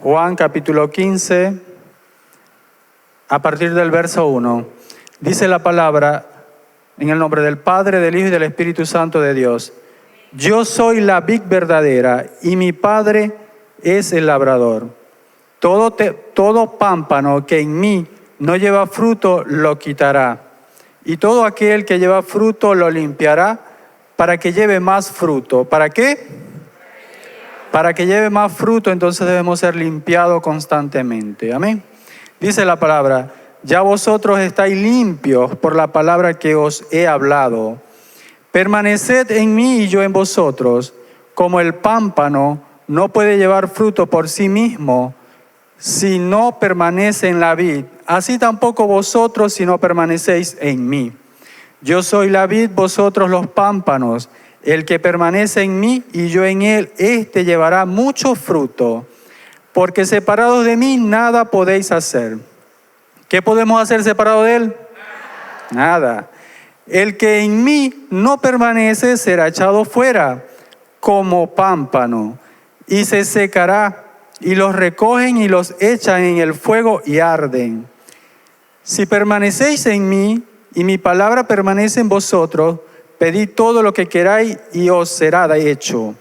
Juan capítulo 15, a partir del verso 1. Dice la palabra, en el nombre del Padre, del Hijo y del Espíritu Santo de Dios. Yo soy la vid verdadera y mi Padre es el labrador. Todo pámpano que en mí no lleva fruto lo quitará, y todo aquel que lleva fruto lo limpiará para que lleve más fruto. ¿Para qué? Para que lleve más fruto, entonces debemos ser limpiados constantemente. Amén. Dice la palabra, ya vosotros estáis limpios por la palabra que os he hablado. Permaneced en mí y yo en vosotros, como el pámpano no puede llevar fruto por sí mismo si no permanece en la vid, así tampoco vosotros si no permanecéis en mí. Yo soy la vid, vosotros los pámpanos. El que permanece en mí y yo en él, éste llevará mucho fruto, porque separados de mí nada podéis hacer. ¿Qué podemos hacer separados de él? Nada. El que en mí no permanece será echado fuera como pámpano y se secará, y los recogen y los echan en el fuego y arden. Si permanecéis en mí y mi palabra permanece en vosotros, pedid todo lo que queráis y os será hecho.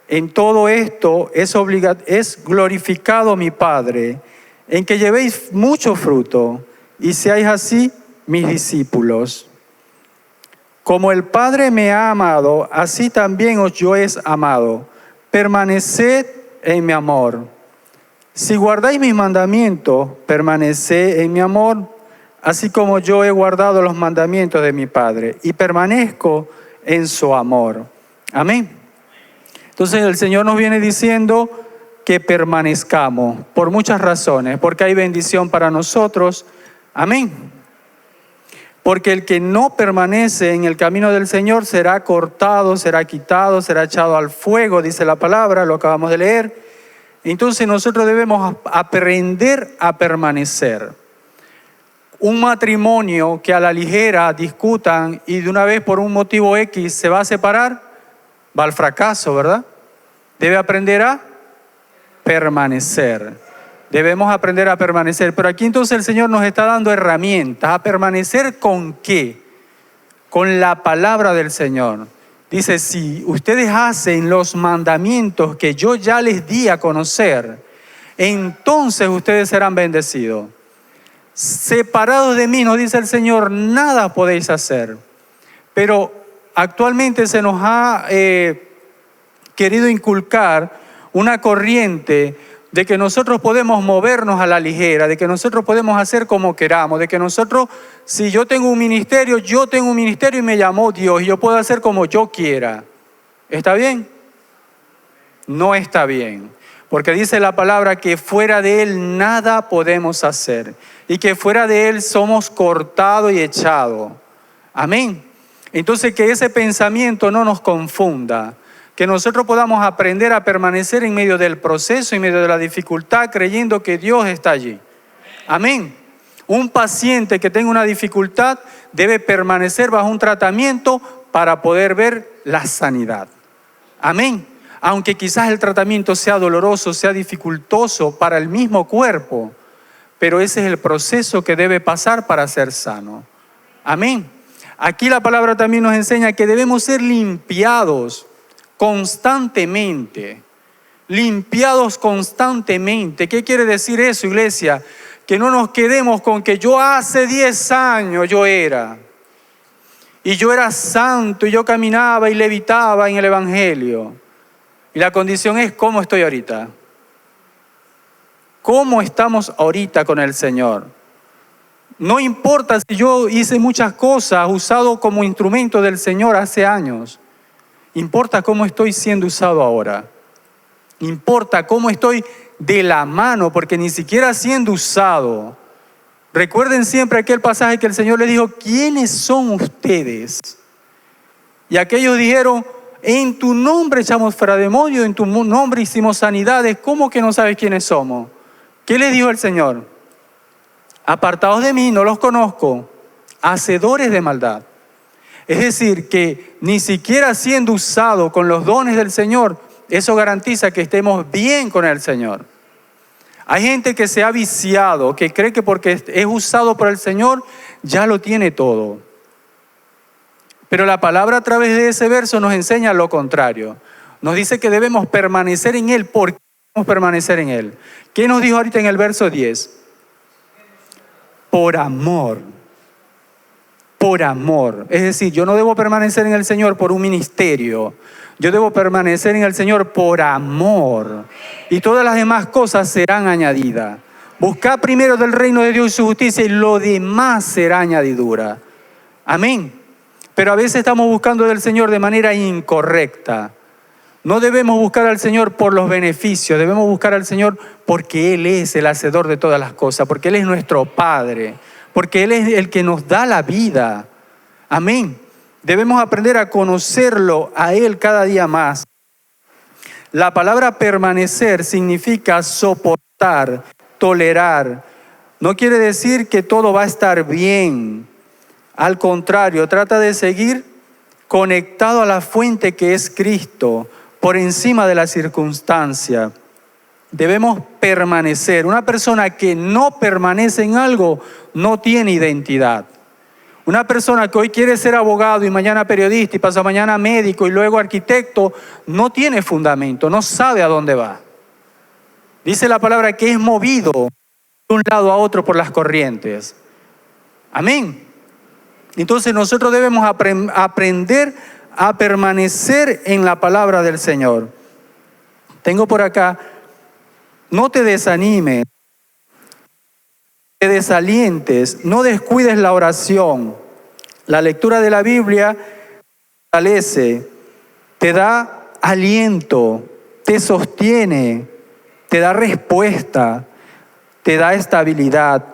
En todo esto es glorificado mi Padre, en que llevéis mucho fruto y seáis así mis discípulos. Como el Padre me ha amado, así también os yo he amado. Permaneced en mi amor. Si guardáis mis mandamientos, permaneced en mi amor, así como yo he guardado los mandamientos de mi Padre y permanezco en su amor. Amén. Entonces el Señor nos viene diciendo que permanezcamos por muchas razones, porque hay bendición para nosotros. Amén. Porque el que no permanece en el camino del Señor será cortado, será quitado, será echado al fuego, dice la palabra, lo acabamos de leer. Entonces nosotros debemos aprender a permanecer. Un matrimonio que a la ligera discutan y de una vez por un motivo X se va a separar, va al fracaso, ¿verdad? Debe aprender a permanecer. Debemos aprender a permanecer. Pero aquí entonces el Señor nos está dando herramientas. ¿A permanecer con qué? Con la palabra del Señor. Dice, si ustedes hacen los mandamientos que yo ya les di a conocer, entonces ustedes serán bendecidos. Separados de mí, nos dice el Señor, nada podéis hacer. Pero actualmente se nos ha querido inculcar una corriente de que nosotros podemos movernos a la ligera, de que nosotros podemos hacer como queramos, de que nosotros, si yo tengo un ministerio y me llamó Dios y yo puedo hacer como yo quiera. ¿Está bien? No está bien. Porque dice la palabra que fuera de Él nada podemos hacer y que fuera de Él somos cortados y echados. Amén. Entonces que ese pensamiento no nos confunda. Que nosotros podamos aprender a permanecer en medio del proceso, en medio de la dificultad, creyendo que Dios está allí. Amén. Un paciente que tenga una dificultad debe permanecer bajo un tratamiento para poder ver la sanidad. Amén. Aunque quizás el tratamiento sea doloroso, sea dificultoso para el mismo cuerpo, pero ese es el proceso que debe pasar para ser sano. Amén. Aquí la palabra también nos enseña que debemos ser limpiados constantemente, limpiados constantemente. ¿Qué quiere decir eso, iglesia? Que no nos quedemos con que yo hace 10 años yo era santo y yo caminaba y levitaba en el evangelio. Y la condición es ¿cómo estoy ahorita? ¿Cómo estamos ahorita con el Señor? No importa si yo hice muchas cosas usado como instrumento del Señor hace años. Importa cómo estoy siendo usado ahora. Importa cómo estoy de la mano, porque ni siquiera siendo usado. Recuerden siempre aquel pasaje que el Señor les dijo, ¿quiénes son ustedes? Y aquellos dijeron, en tu nombre echamos fuera demonios, en tu nombre hicimos sanidades. ¿Cómo que no sabes quiénes somos? ¿Qué les dijo el Señor? Apartados de mí, no los conozco, hacedores de maldad. Es decir, que ni siquiera siendo usado con los dones del Señor, eso garantiza que estemos bien con el Señor. Hay gente que se ha viciado, que cree que porque es usado por el Señor, ya lo tiene todo. Pero la palabra a través de ese verso nos enseña lo contrario. Nos dice que debemos permanecer en Él. ¿Por qué debemos permanecer en Él? ¿Qué nos dijo ahorita en el verso 10? Por amor. Por amor. Es decir, yo no debo permanecer en el Señor por un ministerio. Yo debo permanecer en el Señor por amor. Y todas las demás cosas serán añadidas. Buscad primero del reino de Dios y su justicia y lo demás será añadidura. Amén. Pero a veces estamos buscando del Señor de manera incorrecta. No debemos buscar al Señor por los beneficios. Debemos buscar al Señor porque Él es el hacedor de todas las cosas. Porque Él es nuestro Padre. Porque Él es el que nos da la vida. Amén. Debemos aprender a conocerlo a Él cada día más. La palabra permanecer significa soportar, tolerar. No quiere decir que todo va a estar bien. Al contrario, trata de seguir conectado a la fuente que es Cristo, por encima de la circunstancia. Debemos permanecer. Una persona que no permanece en algo no tiene identidad. Una persona que hoy quiere ser abogado y mañana periodista y pasa mañana médico y luego arquitecto, no tiene fundamento, no sabe a dónde va. Dice la palabra que es movido de un lado a otro por las corrientes. Amén. Entonces nosotros debemos aprender a permanecer en la palabra del Señor. Tengo por acá, no te desanimes. Te desalientes, no descuides la oración. La lectura de la Biblia te fortalece, te da aliento, te sostiene, te da respuesta, te da estabilidad,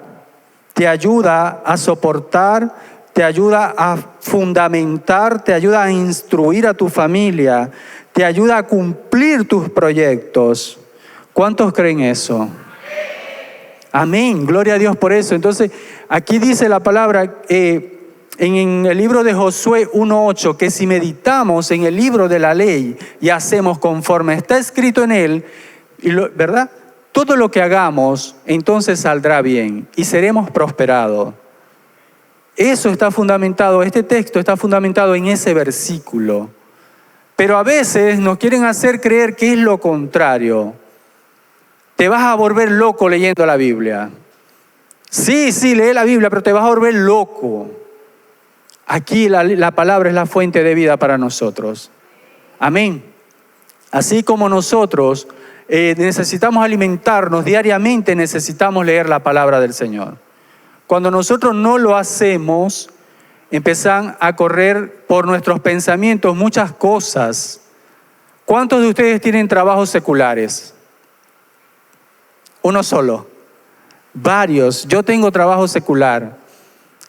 te ayuda a soportar, te ayuda a fundamentar, te ayuda a instruir a tu familia, te ayuda a cumplir tus proyectos. ¿Cuántos creen eso? Amén, gloria a Dios por eso. Entonces, aquí dice la palabra en el libro de Josué 1:8, que si meditamos en el libro de la ley y hacemos conforme está escrito en él, ¿verdad? Todo lo que hagamos, entonces saldrá bien y seremos prosperados. Eso está fundamentado, este texto está fundamentado en ese versículo. Pero a veces nos quieren hacer creer que es lo contrario. Te vas a volver loco leyendo la Biblia. Sí, lee la Biblia, pero te vas a volver loco. Aquí la palabra es la fuente de vida para nosotros. Amén. Así como nosotros necesitamos alimentarnos diariamente, necesitamos leer la palabra del Señor. Cuando nosotros no lo hacemos, empiezan a correr por nuestros pensamientos muchas cosas. ¿Cuántos de ustedes tienen trabajos seculares? Uno solo. Varios. Yo tengo trabajo secular.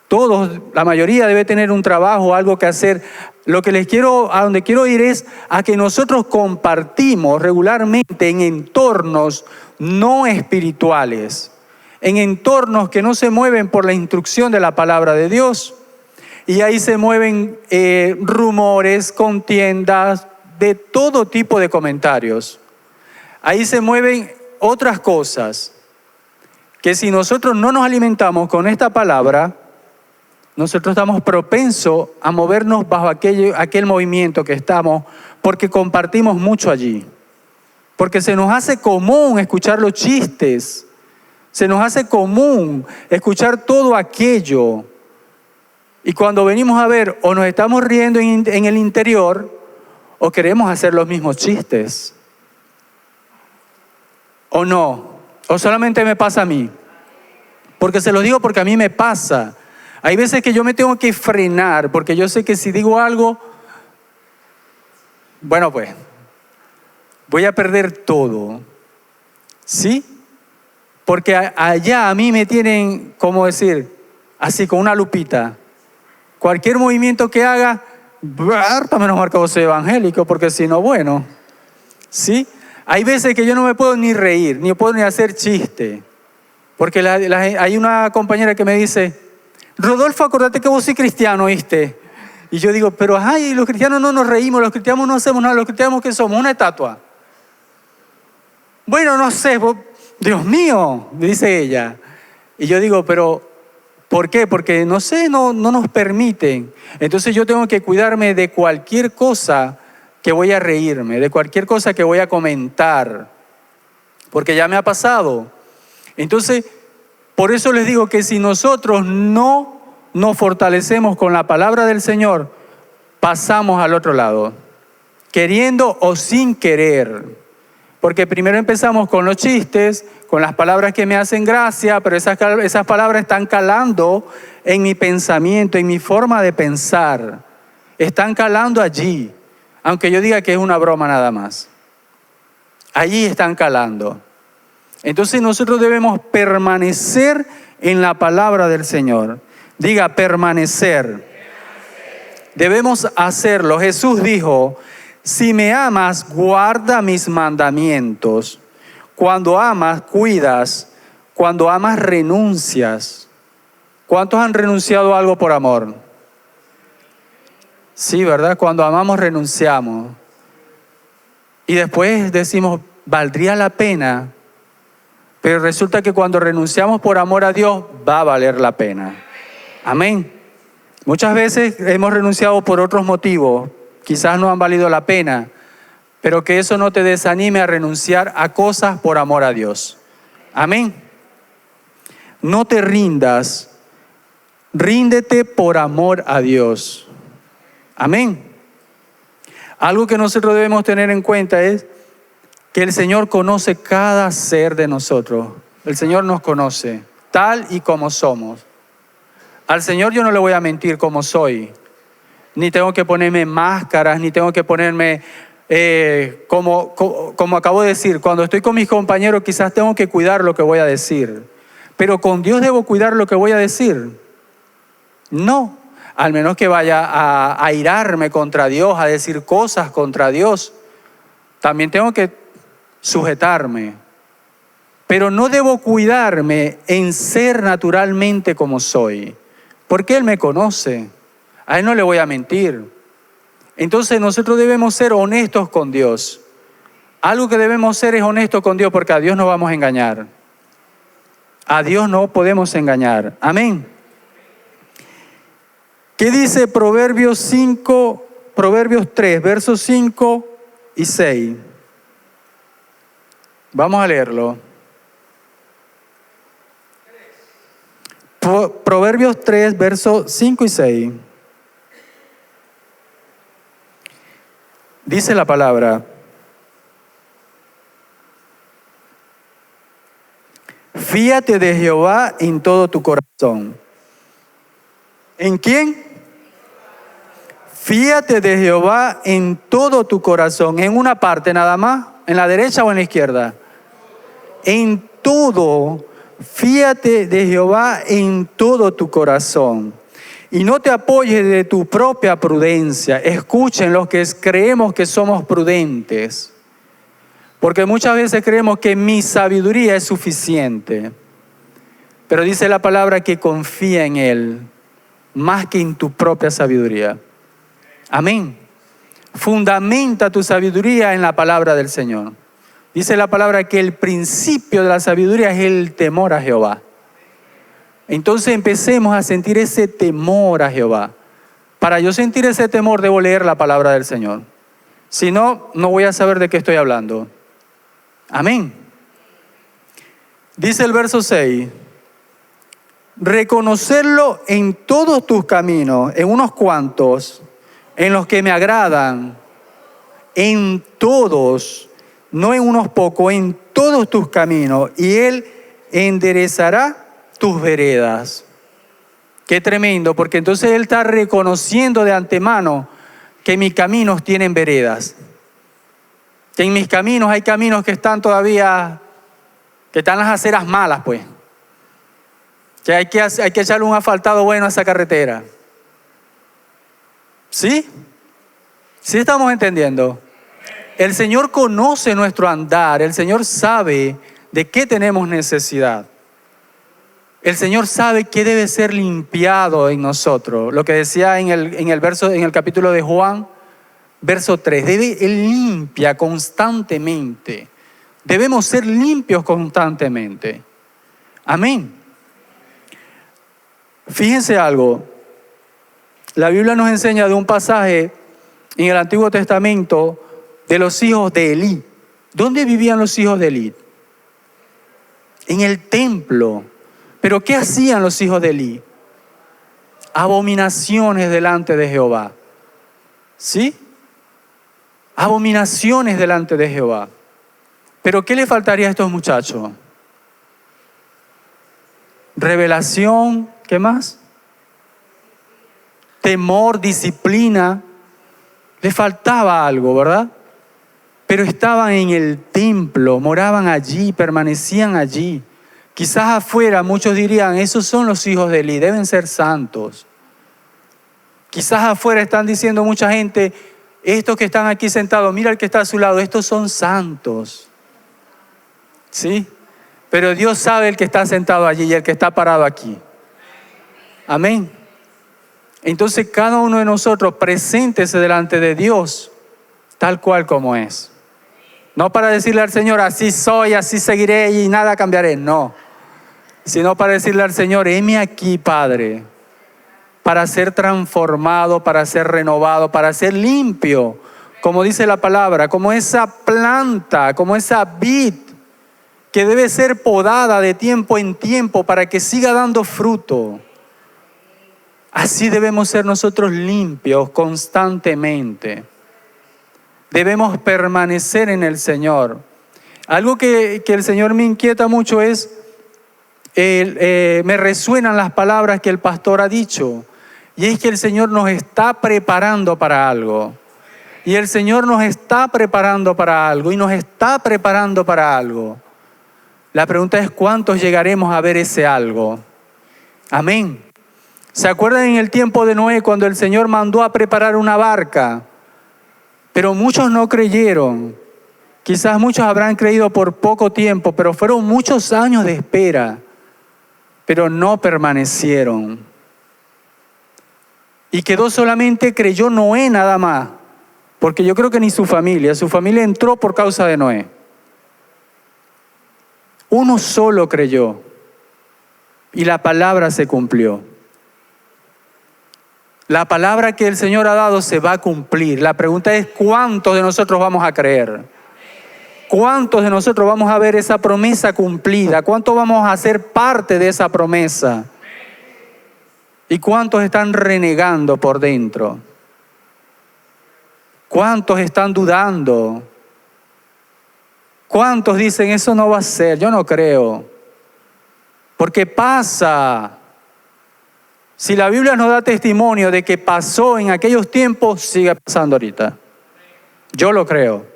Todos, la mayoría debe tener un trabajo, algo que hacer. A donde quiero ir es a que nosotros compartimos regularmente en entornos no espirituales, en entornos que no se mueven por la instrucción de la palabra de Dios. Y ahí se mueven rumores, contiendas, de todo tipo de comentarios. Ahí se mueven otras cosas que si nosotros no nos alimentamos con esta palabra, nosotros estamos propensos a movernos bajo aquel movimiento que estamos, porque compartimos mucho allí. Porque se nos hace común escuchar los chistes, se nos hace común escuchar todo aquello. Y cuando venimos a ver, o nos estamos riendo en el interior, o queremos hacer los mismos chistes. ¿O no? ¿O solamente me pasa a mí? Porque se lo digo porque a mí me pasa. Hay veces que yo me tengo que frenar porque yo sé que si digo algo, bueno pues, voy a perder todo. ¿Sí? Porque allá a mí me tienen, ¿cómo decir? Así, con una lupita. Cualquier movimiento que haga, harta menos marca vos evangélico, porque si no, bueno. ¿Sí? Hay veces que yo no me puedo ni reír, ni puedo ni hacer chiste. Porque hay una compañera que me dice, Rodolfo, acordate que vos sos cristiano, ¿viste? Y yo digo, pero ay, los cristianos no nos reímos, los cristianos no hacemos nada, los cristianos ¿qué somos? Una estatua. Bueno, no sé, Dios mío, dice ella. Y yo digo, pero ¿por qué? Porque no sé, no nos permiten. Entonces yo tengo que cuidarme de cualquier cosa que voy a reírme, de cualquier cosa que voy a comentar, porque ya me ha pasado. Entonces, por eso les digo que si nosotros no nos fortalecemos con la palabra del Señor, pasamos al otro lado, queriendo o sin querer. Porque primero empezamos con los chistes, con las palabras que me hacen gracia, pero esas palabras están calando en mi pensamiento, en mi forma de pensar. Están calando allí, aunque yo diga que es una broma nada más. Allí están calando. Entonces nosotros debemos permanecer en la palabra del Señor. Diga, permanecer. Debemos hacerlo. Jesús dijo, si me amas, guarda mis mandamientos. Cuando amas, cuidas. Cuando amas, renuncias. ¿Cuántos han renunciado a algo por amor? Sí, ¿verdad? Cuando amamos, renunciamos. Y después decimos, ¿valdría la pena? Pero resulta que cuando renunciamos por amor a Dios, va a valer la pena. Amén. Muchas veces hemos renunciado por otros motivos. Quizás no han valido la pena, pero que eso no te desanime a renunciar a cosas por amor a Dios. Amén. No te rindas, ríndete por amor a Dios. Amén. Algo que nosotros debemos tener en cuenta es que el Señor conoce cada ser de nosotros. El Señor nos conoce tal y como somos. Al Señor yo no le voy a mentir como soy. Ni tengo que ponerme máscaras, ni tengo que ponerme, como acabo de decir, cuando estoy con mis compañeros quizás tengo que cuidar lo que voy a decir. Pero con Dios debo cuidar lo que voy a decir. No, al menos que vaya a airarme contra Dios, a decir cosas contra Dios. También tengo que sujetarme. Pero no debo cuidarme en ser naturalmente como soy. Porque Él me conoce. A Él no le voy a mentir. Entonces nosotros debemos ser honestos con Dios. Algo que debemos ser es honestos con Dios, porque a Dios no vamos a engañar. A Dios no podemos engañar. Amén. ¿Qué dice Proverbios 3, versos 5 y 6? Vamos a leerlo. Proverbios 3, versos 5 y 6. Dice la palabra: fíate de Jehová en todo tu corazón. ¿En quién? Fíate de Jehová en todo tu corazón. ¿En una parte nada más? ¿En la derecha o en la izquierda? En todo. Fíate de Jehová en todo tu corazón. Y no te apoyes de tu propia prudencia. Escuchen los que creemos que somos prudentes. Porque muchas veces creemos que mi sabiduría es suficiente. Pero dice la palabra que confía en Él más que en tu propia sabiduría. Amén. Fundamenta tu sabiduría en la palabra del Señor. Dice la palabra que el principio de la sabiduría es el temor a Jehová. Entonces empecemos a sentir ese temor a Jehová. Para yo sentir ese temor debo leer la palabra del Señor. Si no, no voy a saber de qué estoy hablando. Amén. Dice el verso 6. Reconocerlo en todos tus caminos, en unos cuantos, en los que me agradan, en todos, no en unos pocos, en todos tus caminos, y Él enderezará tus veredas. Qué tremendo, porque entonces Él está reconociendo de antemano que mis caminos tienen veredas. Que en mis caminos hay caminos que están todavía, que están las aceras malas, pues. Que hay que echarle un asfaltado bueno a esa carretera. ¿Sí? ¿Sí estamos entendiendo? El Señor conoce nuestro andar. El Señor sabe de qué tenemos necesidad. El Señor sabe qué debe ser limpiado en nosotros. Lo que decía en el capítulo de Juan, verso 3. Él limpia constantemente Debemos ser limpios constantemente. Amén. Fíjense algo. La Biblia nos enseña de un pasaje en el Antiguo Testamento de los hijos de Elí. ¿Dónde vivían los hijos de Elí? En el templo. ¿Pero qué hacían los hijos de Elí? Abominaciones delante de Jehová. ¿Sí? Abominaciones delante de Jehová. ¿Pero qué le faltaría a estos muchachos? Revelación, ¿qué más? Temor, disciplina. Le faltaba algo, ¿verdad? Pero estaban en el templo, moraban allí, permanecían allí. Quizás afuera muchos dirían, esos son los hijos de Elí, deben ser santos. Quizás afuera están diciendo mucha gente, estos que están aquí sentados, mira el que está a su lado, estos son santos. ¿Sí? Pero Dios sabe el que está sentado allí y el que está parado aquí. Amén. Entonces cada uno de nosotros preséntese delante de Dios tal cual como es. No para decirle al Señor, así soy, así seguiré y nada cambiaré. No. Sino para decirle al Señor, heme aquí, Padre, para ser transformado, para ser renovado, para ser limpio, como dice la palabra, como esa planta, como esa vid que debe ser podada de tiempo en tiempo para que siga dando fruto. Así debemos ser nosotros limpios constantemente. Debemos permanecer en el Señor. Algo que el Señor me inquieta mucho es, me resuenan las palabras que el pastor ha dicho. Y es que el Señor nos está preparando para algo. Y el Señor nos está preparando para algo. Y nos está preparando para algo. La pregunta es, ¿cuántos llegaremos a ver ese algo? Amén. ¿Se acuerdan en el tiempo de Noé cuando el Señor mandó a preparar una barca? Pero muchos no creyeron. Quizás muchos habrán creído por poco tiempo, pero fueron muchos años de espera. Pero no permanecieron. Y quedó solamente, creyó Noé nada más. Porque yo creo que ni su familia entró por causa de Noé. Uno solo creyó. Y la palabra se cumplió. La palabra que el Señor ha dado se va a cumplir. La pregunta es, ¿cuántos de nosotros vamos a creer? ¿Cuántos de nosotros vamos a ver esa promesa cumplida? ¿Cuántos vamos a ser parte de esa promesa? ¿Y cuántos están renegando por dentro? ¿Cuántos están dudando? ¿Cuántos dicen, eso no va a ser? Yo no creo. Porque pasa. Si la Biblia nos da testimonio de que pasó en aquellos tiempos, sigue pasando ahorita. Yo lo creo.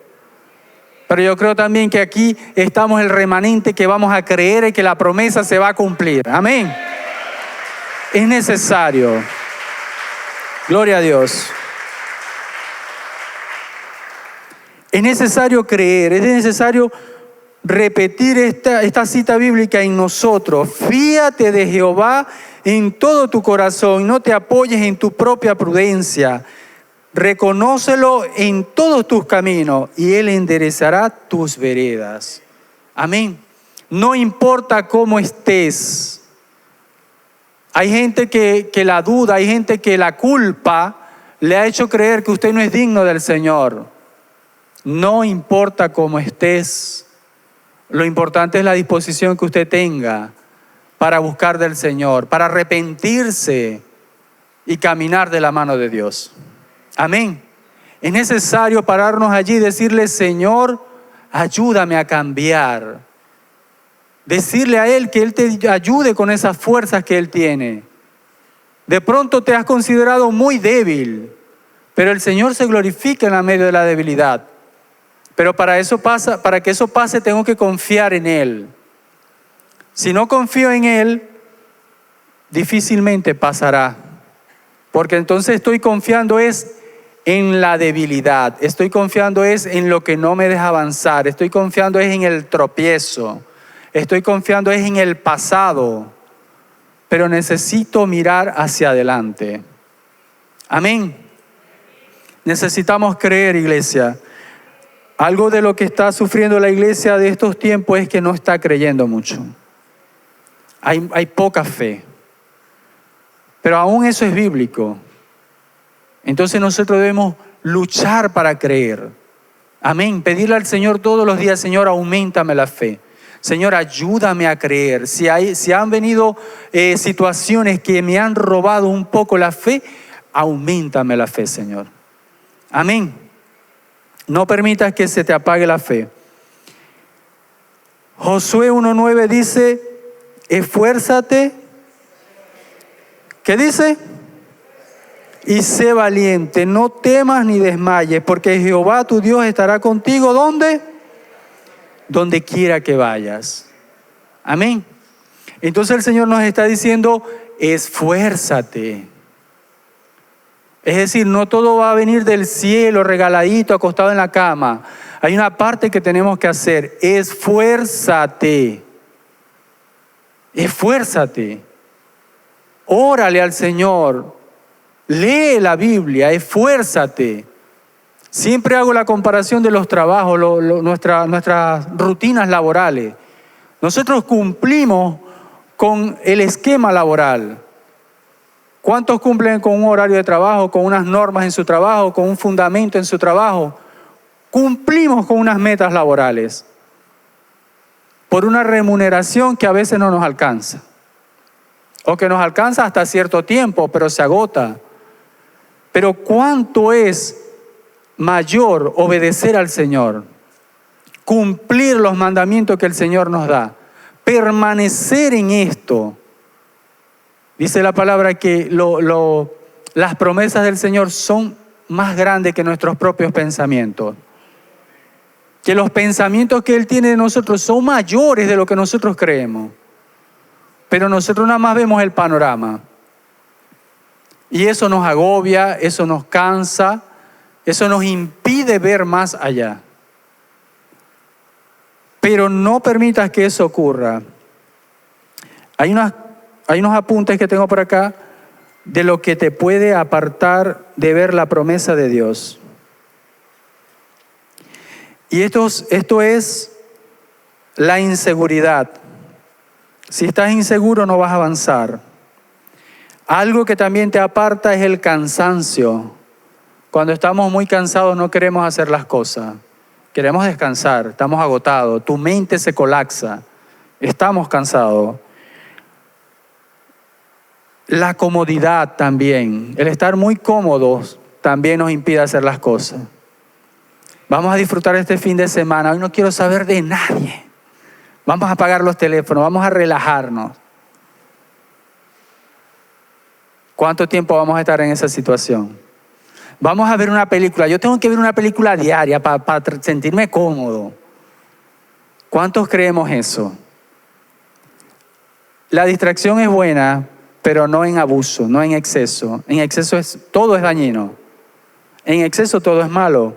Pero yo creo también que aquí estamos el remanente que vamos a creer y que la promesa se va a cumplir. Amén. Es necesario. Gloria a Dios. Es necesario creer, es necesario repetir esta cita bíblica en nosotros. Fíate de Jehová en todo tu corazón, no te apoyes en tu propia prudencia. Reconócelo en todos tus caminos y Él enderezará tus veredas. Amén. No importa cómo estés. Hay gente que la duda, hay gente que la culpa le ha hecho creer que usted no es digno del Señor. No importa cómo estés. Lo importante es la disposición que usted tenga para buscar del Señor, para arrepentirse y caminar de la mano de Dios. Amén. Es necesario pararnos allí y decirle, Señor, ayúdame a cambiar. Decirle a Él que Él te ayude con esas fuerzas que Él tiene. De pronto te has considerado muy débil, pero el Señor se glorifica en la medio de la debilidad. Pero para que eso pase, tengo que confiar en Él. Si no confío en Él, difícilmente pasará. Porque entonces estoy confiando en la debilidad. Estoy confiando en lo que no me deja avanzar. Estoy confiando en el tropiezo. Estoy confiando en el pasado. Pero necesito mirar hacia adelante. Amén. Necesitamos creer, iglesia. Algo de lo que está sufriendo la iglesia de estos tiempos es que no está creyendo mucho. Hay poca fe. Pero aún eso es bíblico. Entonces nosotros debemos luchar para creer. Amén. Pedirle al Señor todos los días: Señor, auméntame la fe. Señor, ayúdame a creer. Si han venido situaciones que me han robado un poco la fe, auméntame la fe, Señor. Amén. No permitas que se te apague la fe. Josué 1:9 dice: esfuérzate. ¿Qué dice? Y sé valiente, no temas ni desmayes, porque Jehová tu Dios estará contigo. ¿Dónde? Donde quiera que vayas. Amén. Entonces el Señor nos está diciendo: esfuérzate. Es decir, no todo va a venir del cielo regaladito, acostado en la cama. Hay una parte que tenemos que hacer. Esfuérzate. Esfuérzate. Órale al Señor. Lee la Biblia. Esfuérzate. Siempre hago la comparación de los trabajos, nuestras rutinas laborales. Nosotros cumplimos con el esquema laboral. ¿Cuántos cumplen con un horario de trabajo, con unas normas en su trabajo, con un fundamento en su trabajo? Cumplimos con unas metas laborales por una remuneración que a veces no nos alcanza. O que nos alcanza hasta cierto tiempo, pero se agota. Pero ¿cuánto es mayor obedecer al Señor? Cumplir los mandamientos que el Señor nos da. Permanecer en esto. Dice la palabra que las promesas del Señor son más grandes que nuestros propios pensamientos. Que los pensamientos que Él tiene de nosotros son mayores de lo que nosotros creemos. Pero nosotros nada más vemos el panorama. Y eso nos agobia, eso nos cansa, eso nos impide ver más allá. Pero no permitas que eso ocurra. Hay unos apuntes que tengo por acá de lo que te puede apartar de ver la promesa de Dios. Y esto es la inseguridad. Si estás inseguro no vas a avanzar. Algo que también te aparta es el cansancio. Cuando estamos muy cansados no queremos hacer las cosas. Queremos descansar, estamos agotados. Tu mente se colapsa. Estamos cansados. La comodidad también, el estar muy cómodos también nos impide hacer las cosas. Vamos a disfrutar este fin de semana. Hoy no quiero saber de nadie. Vamos a apagar los teléfonos, vamos a relajarnos. ¿Cuánto tiempo vamos a estar en esa situación? Vamos a ver una película. Yo tengo que ver una película diaria para sentirme cómodo. ¿Cuántos creemos eso? La distracción es buena, pero no en abuso, no en exceso. En exceso todo es dañino. En exceso todo es malo.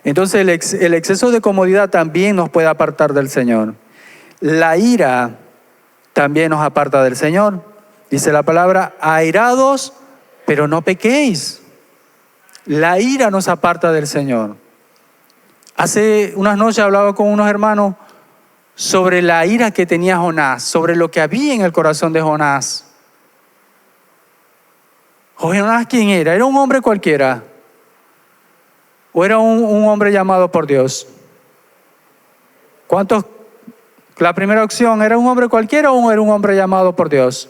Entonces el exceso de comodidad también nos puede apartar del Señor. La ira también nos aparta del Señor. Dice la palabra: airados, pero no pequéis. La ira nos aparta del Señor. Hace unas noches hablaba con unos hermanos sobre la ira que tenía Jonás, sobre lo que había en el corazón de Jonás. ¿Jonás quién era? ¿Era un hombre cualquiera? ¿O era un hombre llamado por Dios? ¿Cuántos? La primera opción, ¿era un hombre cualquiera o era un hombre llamado por Dios?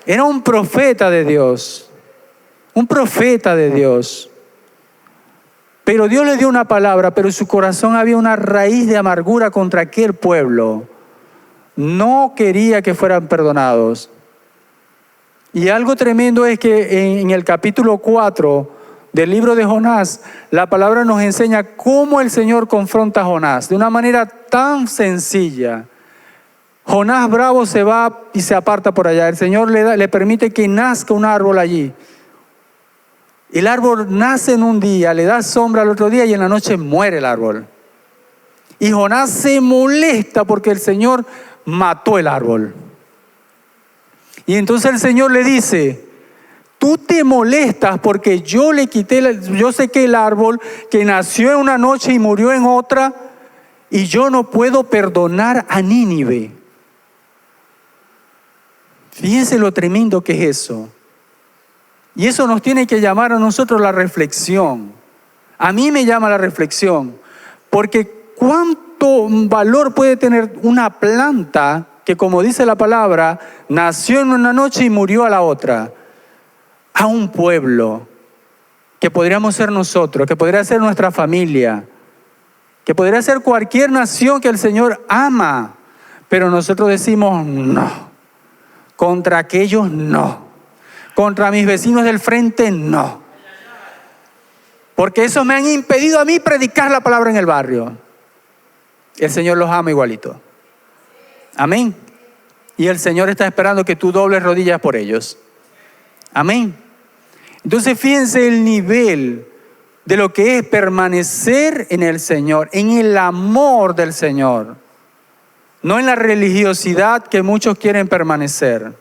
Era un profeta de Dios. Un profeta de Dios. Pero Dios le dio una palabra, pero en su corazón había una raíz de amargura contra aquel pueblo. No quería que fueran perdonados. Y algo tremendo es que en el capítulo 4 del libro de Jonás, la palabra nos enseña cómo el Señor confronta a Jonás de una manera tan sencilla. Jonás bravo se va y se aparta por allá. El Señor le permite que nazca un árbol allí. El árbol nace en un día, le da sombra al otro día y en la noche muere el árbol. Y Jonás se molesta porque el Señor mató el árbol. Y entonces el Señor le dice: tú te molestas porque yo le quité, yo sequé el árbol que nació en una noche y murió en otra, y yo no puedo perdonar a Nínive. Fíjense lo tremendo que es eso. Y eso nos tiene que llamar a nosotros la reflexión. A mí me llama la reflexión, porque ¿cuánto valor puede tener una planta que, como dice la palabra, nació en una noche y murió a la otra? A un pueblo que podríamos ser nosotros, que podría ser nuestra familia, que podría ser cualquier nación que el Señor ama, pero nosotros decimos no, contra aquellos no, contra mis vecinos del frente no, porque eso me han impedido a mí predicar la palabra en el barrio. El Señor los ama igualito. Amén. Y el Señor está esperando que tú dobles rodillas por ellos. Amén. Entonces fíjense el nivel de lo que es permanecer en el Señor, en el amor del Señor, no en la religiosidad que muchos quieren permanecer.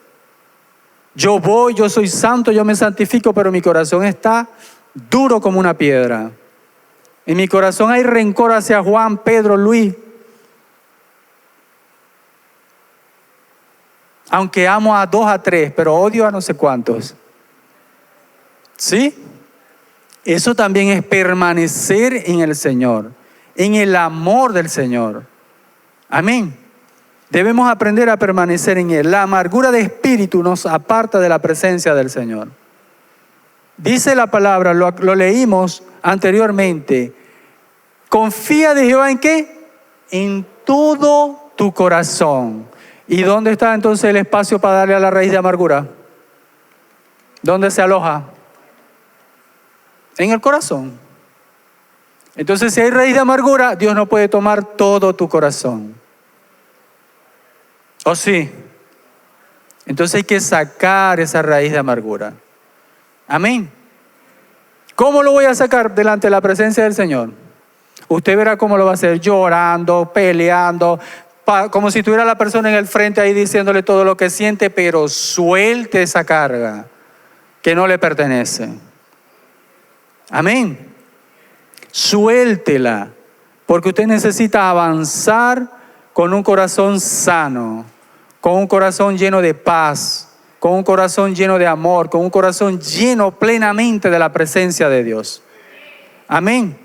Yo voy, yo soy santo, yo me santifico, pero mi corazón está duro como una piedra. En mi corazón hay rencor hacia Juan, Pedro, Luis. Aunque amo a 2 a 3, pero odio a no sé cuántos. ¿Sí? Eso también es permanecer en el Señor, en el amor del Señor. Amén. Debemos aprender a permanecer en Él. La amargura de espíritu nos aparta de la presencia del Señor. Dice la palabra, lo leímos anteriormente. Confía de Jehová ¿en qué? En todo tu corazón. ¿Y dónde está entonces el espacio para darle a la raíz de amargura? ¿Dónde se aloja? En el corazón. Entonces, si hay raíz de amargura, Dios no puede tomar todo tu corazón. ¿O sí? Entonces hay que sacar esa raíz de amargura. Amén. ¿Cómo lo voy a sacar delante de la presencia del Señor? Usted verá cómo lo va a hacer, llorando, peleando, como si tuviera la persona en el frente ahí diciéndole todo lo que siente, pero suelte esa carga que no le pertenece. Amén. Suéltela, porque usted necesita avanzar con un corazón sano, con un corazón lleno de paz, con un corazón lleno de amor, con un corazón lleno plenamente de la presencia de Dios. Amén.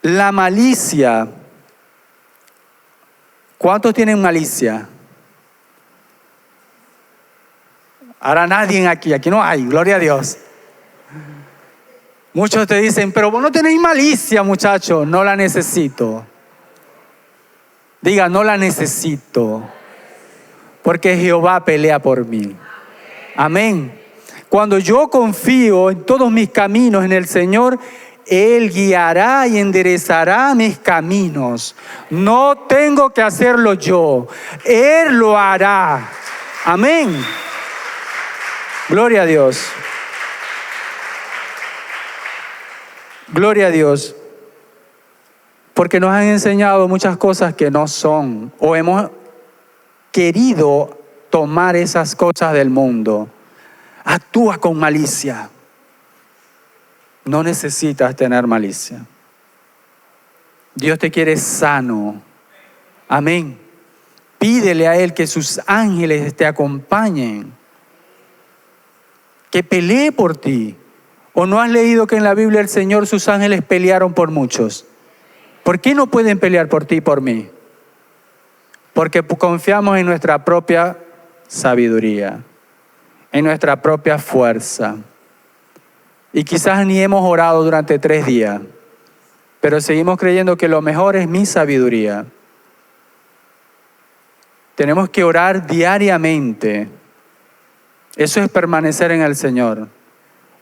La malicia. ¿Cuántos tienen malicia? Ahora nadie aquí no hay, gloria a Dios. Muchos te dicen, pero vos no tenéis malicia, muchacho. No la necesito. Diga, no la necesito. Porque Jehová pelea por mí. Amén. Cuando yo confío en todos mis caminos en el Señor, Él guiará y enderezará mis caminos. No tengo que hacerlo yo. Él lo hará. Amén. Gloria a Dios. Gloria a Dios. Porque nos han enseñado muchas cosas que no son, o hemos querido tomar esas cosas del mundo. Actúa con malicia. No necesitas tener malicia. Dios te quiere sano. Amén. Pídele a Él que sus ángeles te acompañen, que pelee por ti. ¿O no has leído que en la Biblia el Señor, sus ángeles pelearon por muchos? ¿Por qué no pueden pelear por ti y por mí? Porque confiamos en nuestra propia sabiduría, en nuestra propia fuerza. Y quizás ni hemos orado durante 3 días, pero seguimos creyendo que lo mejor es mi sabiduría. Tenemos que orar diariamente. Eso es permanecer en el Señor.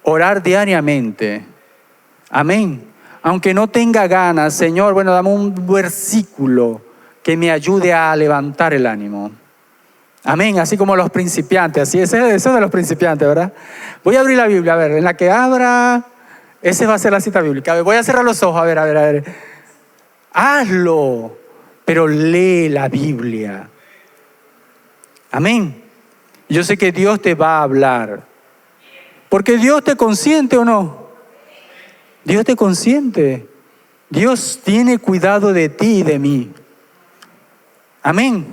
Orar diariamente. Amén. Aunque no tenga ganas, Señor, bueno, dame un versículo que me ayude a levantar el ánimo. Amén, así como los principiantes, así eso es de los principiantes, ¿verdad? Voy a abrir la Biblia, a ver, en la que abra, esa va a ser la cita bíblica. A ver, voy a cerrar los ojos, a ver. Hazlo, pero lee la Biblia. Amén. Yo sé que Dios te va a hablar. Porque Dios te consiente o no. Dios te consiente. Dios tiene cuidado de ti y de mí. Amén.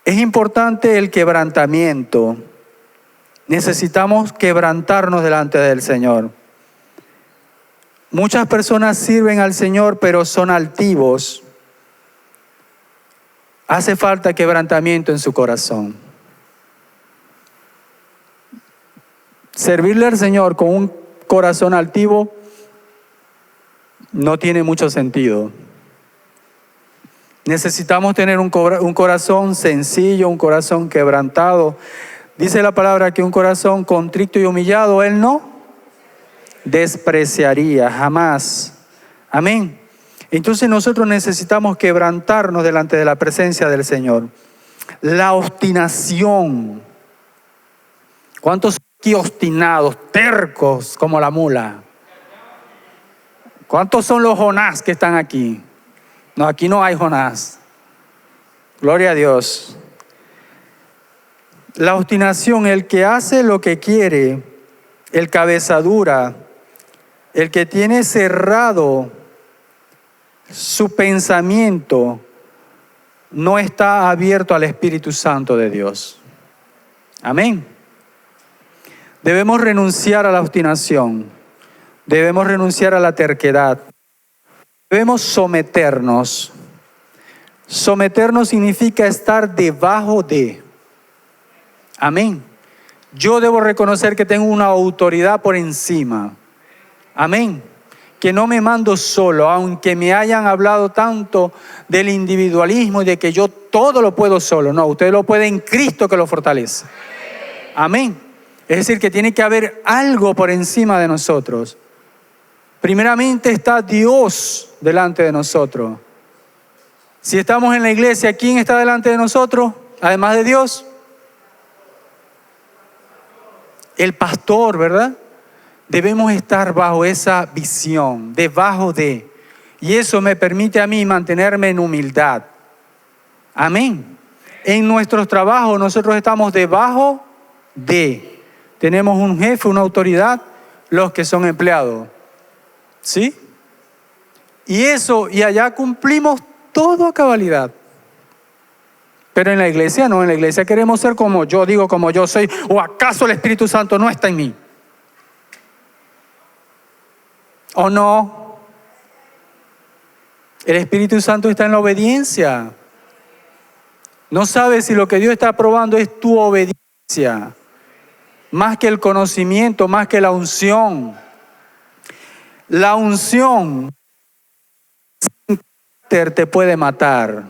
Es importante el quebrantamiento. Necesitamos quebrantarnos delante del Señor. Muchas personas sirven al Señor, pero son altivos. Hace falta quebrantamiento en su corazón. Servirle al Señor con un corazón altivo no tiene mucho sentido. Necesitamos tener un corazón sencillo, un corazón quebrantado. Dice la palabra que un corazón contrito y humillado, Él no despreciaría jamás. Amén. Entonces nosotros necesitamos quebrantarnos delante de la presencia del Señor. La obstinación. ¿Cuántos son aquí obstinados, tercos como la mula? ¿Cuántos son los Jonás que están aquí? No, aquí no hay Jonás. Gloria a Dios. La obstinación, el que hace lo que quiere, el cabeza dura, el que tiene cerrado su pensamiento, no está abierto al Espíritu Santo de Dios. Amén. Debemos renunciar a la obstinación. Debemos renunciar a la terquedad. Debemos someternos. Someternos significa estar debajo de. Amén. Yo debo reconocer que tengo una autoridad por encima. Amén. Que no me mando solo, aunque me hayan hablado tanto del individualismo y de que yo todo lo puedo solo. No, usted lo puede en Cristo que lo fortalece. Amén. Es decir, que tiene que haber algo por encima de nosotros. Primeramente está Dios delante de nosotros. Si estamos en la iglesia, ¿quién está delante de nosotros? Además de Dios. El pastor, ¿verdad? Debemos estar bajo esa visión, debajo de. Y eso me permite a mí mantenerme en humildad. Amén. En nuestros trabajos nosotros estamos debajo de. Tenemos un jefe, una autoridad, los que son empleados. ¿Sí? Y eso, y allá cumplimos todo a cabalidad. Pero en la iglesia no, en la iglesia queremos ser como yo digo, como yo soy. ¿O acaso el Espíritu Santo no está en mí? ¿O no? El Espíritu Santo está en la obediencia. No sabes si lo que Dios está probando es tu obediencia. Más que el conocimiento, más que la unción. La unción sin carácter te puede matar.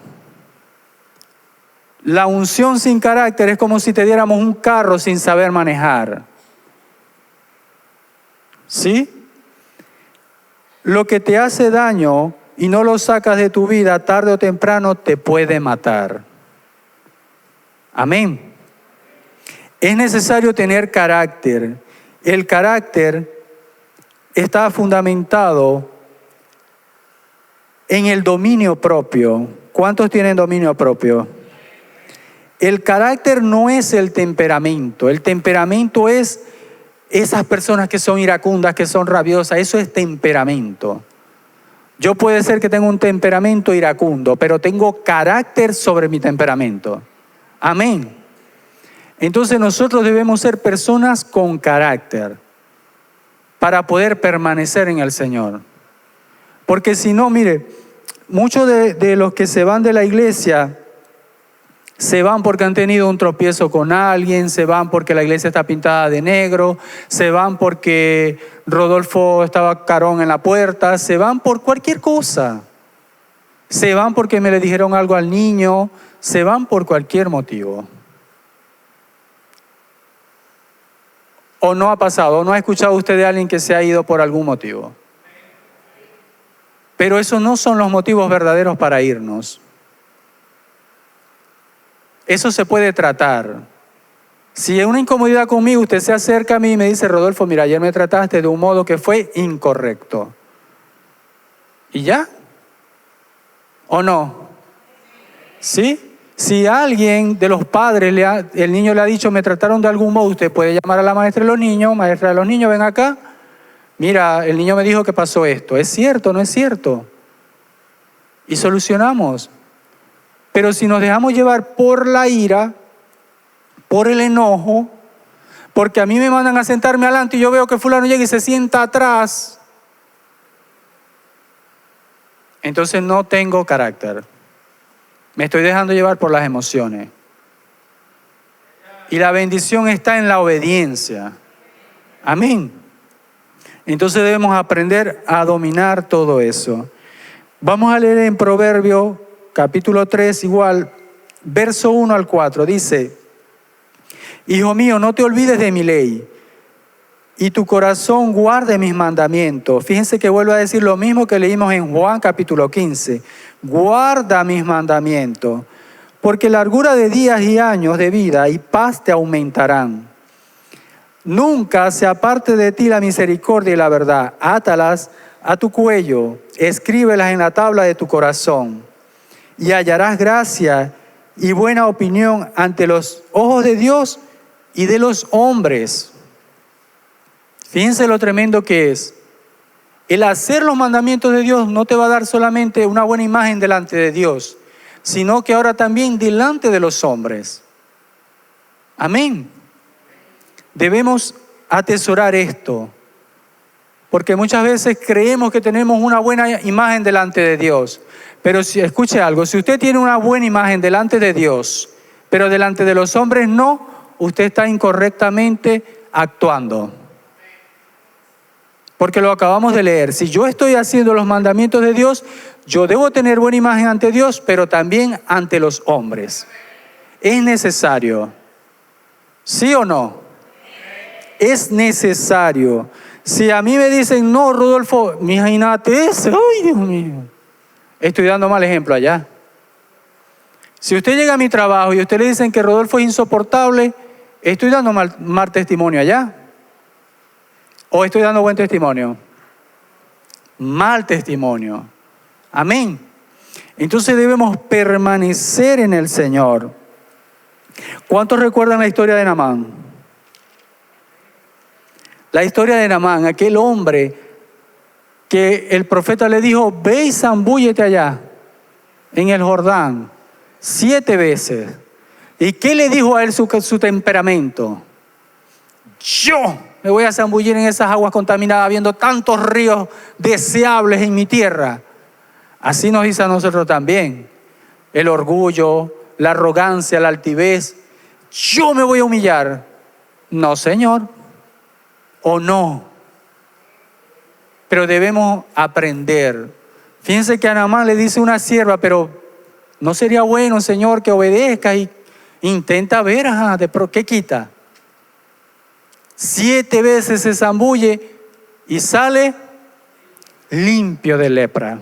La unción sin carácter es como si te diéramos un carro sin saber manejar. ¿Sí? Lo que te hace daño y no lo sacas de tu vida, tarde o temprano te puede matar. Amén. Es necesario tener carácter. El carácter está fundamentado en el dominio propio. ¿Cuántos tienen dominio propio? El carácter no es el temperamento. El temperamento es esas personas que son iracundas, que son rabiosas. Eso es temperamento. Yo puede ser que tenga un temperamento iracundo, pero tengo carácter sobre mi temperamento. Amén. Entonces nosotros debemos ser personas con carácter para poder permanecer en el Señor. Porque si no, mire, muchos de los que se van de la iglesia se van porque han tenido un tropiezo con alguien, se van porque la iglesia está pintada de negro, se van porque Rodolfo estaba carón en la puerta, se van por cualquier cosa. Se van porque me le dijeron algo al niño, se van por cualquier motivo. ¿O no ha pasado? ¿O no ha escuchado usted de alguien que se ha ido por algún motivo? Pero esos no son los motivos verdaderos para irnos. Eso se puede tratar. Si hay una incomodidad conmigo, usted se acerca a mí y me dice, Rodolfo, mira, ayer me trataste de un modo que fue incorrecto. ¿Y ya? ¿O no? ¿Sí? Si alguien de los padres, el niño le ha dicho, me trataron de algún modo, usted puede llamar a la maestra de los niños, maestra de los niños, ven acá. Mira, el niño me dijo que pasó esto. ¿Es cierto o no es cierto? Y solucionamos. Pero si nos dejamos llevar por la ira, por el enojo, porque a mí me mandan a sentarme adelante y yo veo que fulano llega y se sienta atrás, entonces no tengo carácter. Me estoy dejando llevar por las emociones. Y la bendición está en la obediencia. Amén. Entonces debemos aprender a dominar todo eso. Vamos a leer en Proverbios, capítulo 3, igual, verso 1 al 4. Dice, hijo mío, no te olvides de mi ley, y tu corazón guarde mis mandamientos. Fíjense que vuelvo a decir lo mismo que leímos en Juan capítulo 15. Guarda mis mandamientos, porque largura de días y años de vida y paz te aumentarán. Nunca se aparte de ti la misericordia y la verdad. Átalas a tu cuello, escríbelas en la tabla de tu corazón, y hallarás gracia y buena opinión ante los ojos de Dios y de los hombres. Fíjense lo tremendo que es. El hacer los mandamientos de Dios no te va a dar solamente una buena imagen delante de Dios, sino que ahora también delante de los hombres. Amén. Debemos atesorar esto, porque muchas veces creemos que tenemos una buena imagen delante de Dios. Pero si escuche algo, si usted tiene una buena imagen delante de Dios, pero delante de los hombres no, usted está incorrectamente actuando. Porque lo acabamos de leer. Si yo estoy haciendo los mandamientos de Dios, yo debo tener buena imagen ante Dios, pero también ante los hombres. Es necesario. ¿Sí o no? Es necesario. Si a mí me dicen, no, Rodolfo, imagínate eso. Ay, Dios mío. Estoy dando mal ejemplo allá. Si usted llega a mi trabajo y usted le dicen que Rodolfo es insoportable, estoy dando mal testimonio allá. ¿O estoy dando buen testimonio? Mal testimonio. Amén. Entonces debemos permanecer en el Señor. ¿Cuántos recuerdan la historia de Naamán? La historia de Naamán, aquel hombre que el profeta le dijo, ve y zambúllete allá, en el Jordán, 7 veces. ¿Y qué le dijo a él su temperamento? Yo me voy a zambullir en esas aguas contaminadas, viendo tantos ríos deseables en mi tierra. Así nos dice a nosotros también. El orgullo, la arrogancia, la altivez. Yo me voy a humillar. No, Señor. O no. Pero debemos aprender. Fíjense que a Naamán le dice una sierva, pero no sería bueno, Señor, que obedezca y intenta ver, ¿qué quita? 7 veces se zambulle y sale limpio de lepra.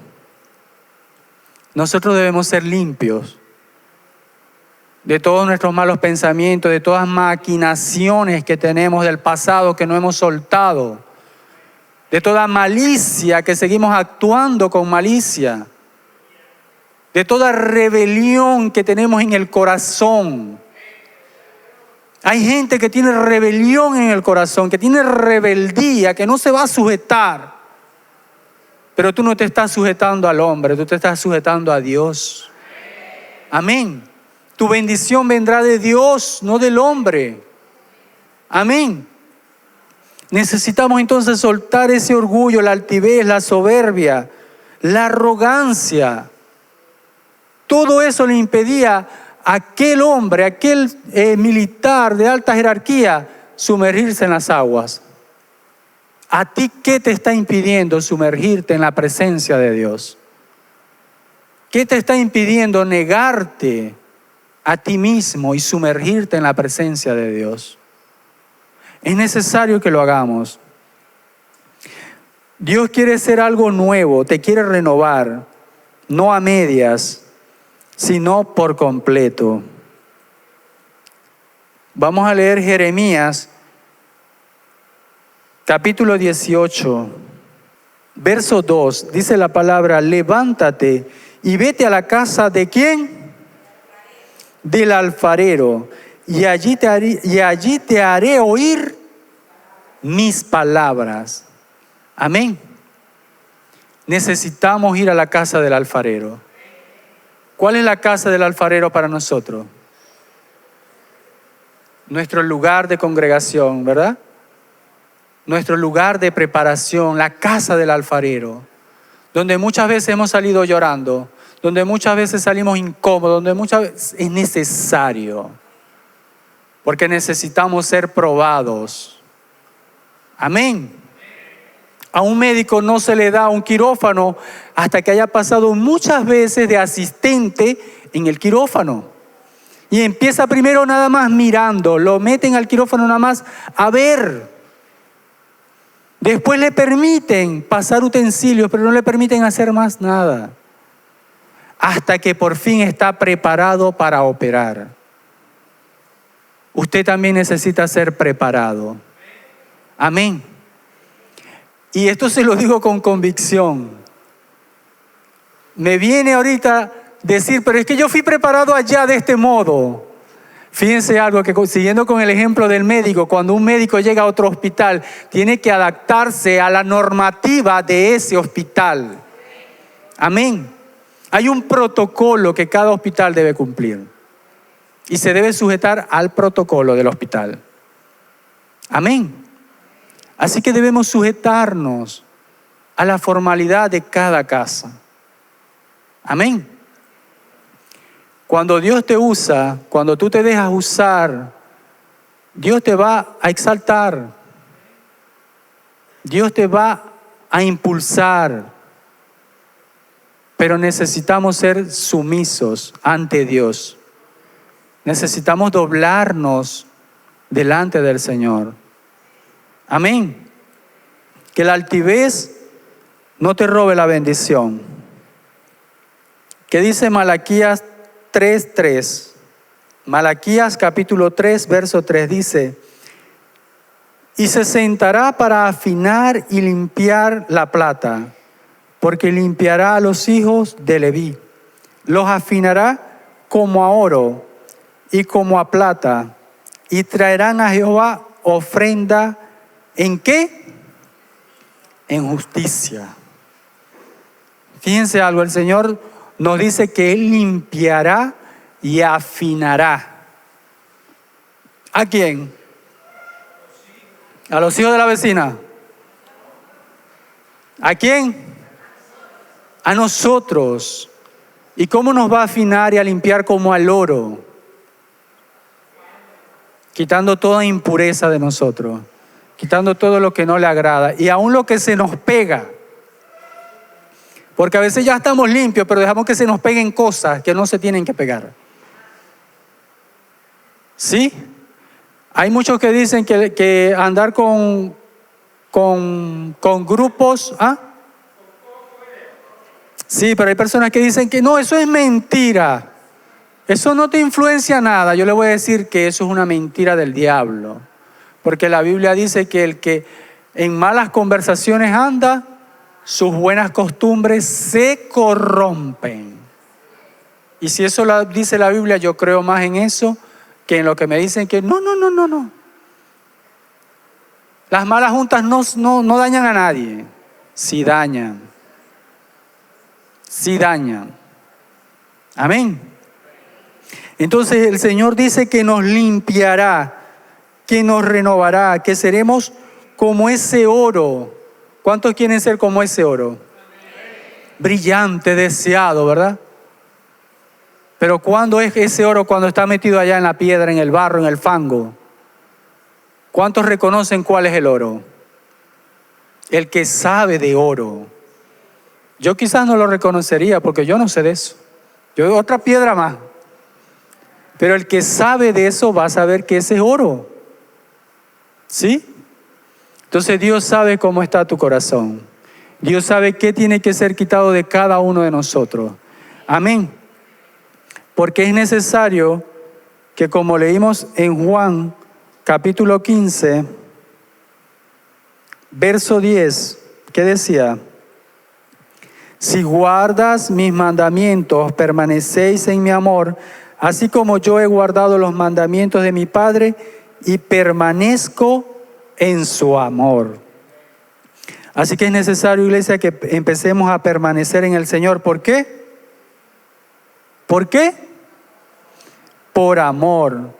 Nosotros debemos ser limpios de todos nuestros malos pensamientos, de todas maquinaciones que tenemos del pasado que no hemos soltado, de toda malicia que seguimos actuando con malicia, de toda rebelión que tenemos en el corazón. Hay gente que tiene rebelión en el corazón, que tiene rebeldía, que no se va a sujetar. Pero tú no te estás sujetando al hombre, tú te estás sujetando a Dios. Amén. Tu bendición vendrá de Dios, no del hombre. Amén. Necesitamos entonces soltar ese orgullo, la altivez, la soberbia, la arrogancia. Todo eso le impedía a aquel hombre, aquel militar de alta jerarquía, sumergirse en las aguas. ¿A ti qué te está impidiendo sumergirte en la presencia de Dios? ¿Qué te está impidiendo negarte a ti mismo y sumergirte en la presencia de Dios? Es necesario que lo hagamos. Dios quiere hacer algo nuevo, te quiere renovar, no a medias, sino por completo. Vamos a leer Jeremías, capítulo 18, verso 2. Dice la palabra, levántate y vete a la casa de ¿quién? del alfarero, y allí te haré oír mis palabras. Amén. Necesitamos ir a la casa del alfarero. ¿Cuál es la casa del alfarero para nosotros? Nuestro lugar de congregación, ¿verdad? Nuestro lugar de preparación, la casa del alfarero, donde muchas veces hemos salido llorando, donde muchas veces salimos incómodos, donde muchas veces es necesario, porque necesitamos ser probados. Amén. A un médico no se le da un quirófano hasta que haya pasado muchas veces de asistente en el quirófano. Y empieza primero nada más mirando, lo meten al quirófano nada más a ver. Después le permiten pasar utensilios, pero no le permiten hacer más nada. Hasta que por fin está preparado para operar. Usted también necesita ser preparado. Amén. Y esto se lo digo con convicción. Me viene ahorita decir, pero es que yo fui preparado allá de este modo. Fíjense algo, que siguiendo con el ejemplo del médico, cuando un médico llega a otro hospital, tiene que adaptarse a la normativa de ese hospital. Amén. Hay un protocolo que cada hospital debe cumplir y se debe sujetar al protocolo del hospital. Amén. Así que debemos sujetarnos a la formalidad de cada casa. Amén. Cuando Dios te usa, cuando tú te dejas usar, Dios te va a exaltar. Dios te va a impulsar. Pero necesitamos ser sumisos ante Dios. Necesitamos doblarnos delante del Señor. Amén. Que la altivez no te robe la bendición. ¿Qué dice Malaquías 3:3? Malaquías capítulo 3, verso 3 dice: y se sentará para afinar y limpiar la plata, porque limpiará a los hijos de Leví. Los afinará como a oro y como a plata, y traerán a Jehová ofrenda. ¿En qué? En justicia. Fíjense algo, el Señor nos dice que Él limpiará y afinará. ¿A quién? ¿A los hijos de la vecina? ¿A quién? A nosotros. ¿Y cómo nos va a afinar y a limpiar como al oro? Quitando toda impureza de nosotros, quitando todo lo que no le agrada y aún lo que se nos pega. Porque a veces ya estamos limpios, pero dejamos que se nos peguen cosas que no se tienen que pegar. ¿Sí? Hay muchos que dicen que andar con grupos. ¿Ah? Sí, pero hay personas que dicen que no, eso es mentira. Eso no te influencia nada. Yo le voy a decir que eso es una mentira del diablo. Porque la Biblia dice que el que en malas conversaciones anda, sus buenas costumbres se corrompen. Y si eso lo dice la Biblia, yo creo más en eso que en lo que me dicen que no. Las malas juntas no dañan a nadie. Sí dañan. Sí dañan. Amén. Entonces el Señor dice que nos limpiará, que nos renovará, que seremos como ese oro. ¿Cuántos quieren ser como ese oro? Brillante, deseado, ¿verdad? Pero ¿cuándo es ese oro? Cuando está metido allá en la piedra, en el barro, en el fango. ¿Cuántos reconocen cuál es el oro? El que sabe de oro. Yo quizás no lo reconocería porque yo no sé de eso. Yo otra piedra más. Pero el que sabe de eso va a saber que ese es oro. ¿Sí? Entonces Dios sabe cómo está tu corazón. Dios sabe qué tiene que ser quitado de cada uno de nosotros. Amén. Porque es necesario que, como leímos en Juan capítulo 15, verso 10, ¿qué decía? Si guardas mis mandamientos, permanecéis en mi amor, así como yo he guardado los mandamientos de mi Padre y permanezco en su amor. Así que es necesario, iglesia, que empecemos a permanecer en el Señor. ¿Por qué? ¿Por qué? Por amor.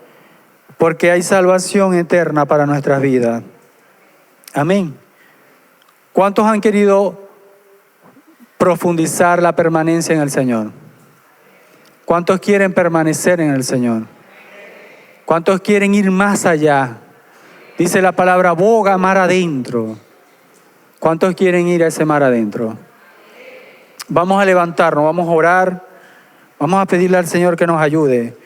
Porque hay salvación eterna para nuestras vidas. Amén. ¿Cuántos han querido profundizar la permanencia en el Señor? ¿Cuántos quieren permanecer en el Señor? ¿Cuántos quieren ir más allá? Dice la palabra, boga mar adentro. ¿Cuántos quieren ir a ese mar adentro? Vamos a levantarnos, vamos a orar, vamos a pedirle al Señor que nos ayude.